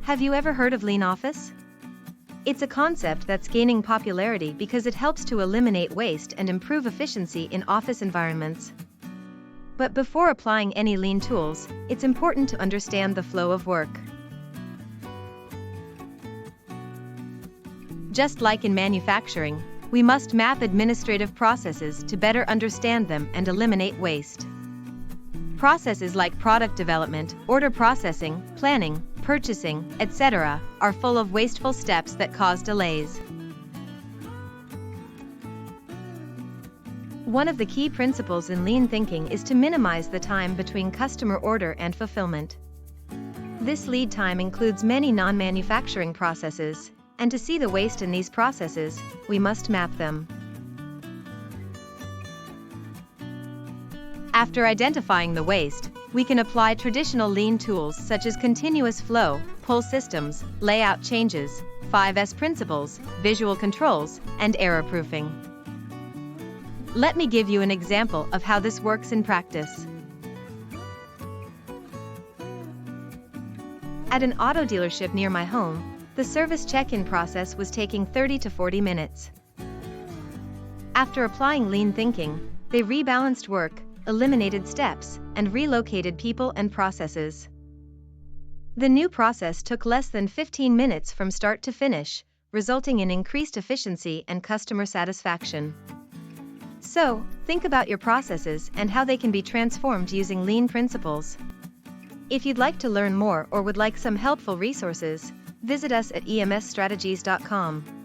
Have you ever heard of Lean Office? It's a concept that's gaining popularity because it helps to eliminate waste and improve efficiency in office environments. But before applying any lean tools, it's important to understand the flow of work. Just like in manufacturing, we must map administrative processes to better understand them and eliminate waste. Processes like product development, order processing, planning, purchasing, etc., are full of wasteful steps that cause delays. One of the key principles in lean thinking is to minimize the time between customer order and fulfillment. This lead time includes many non-manufacturing processes, and to see the waste in these processes, we must map them. After identifying the waste, we can apply traditional lean tools such as continuous flow, pull systems, layout changes, 5S principles, visual controls, and error proofing. Let me give you an example of how this works in practice. At an auto dealership near my home, the service check-in process was taking 30 to 40 minutes. After applying lean thinking, they rebalanced work, eliminated steps, and relocated people and processes. The new process took less than 15 minutes from start to finish, resulting in increased efficiency and customer satisfaction. So, think about your processes and how they can be transformed using lean principles. If you'd like to learn more or would like some helpful resources, visit us at emsstrategies.com.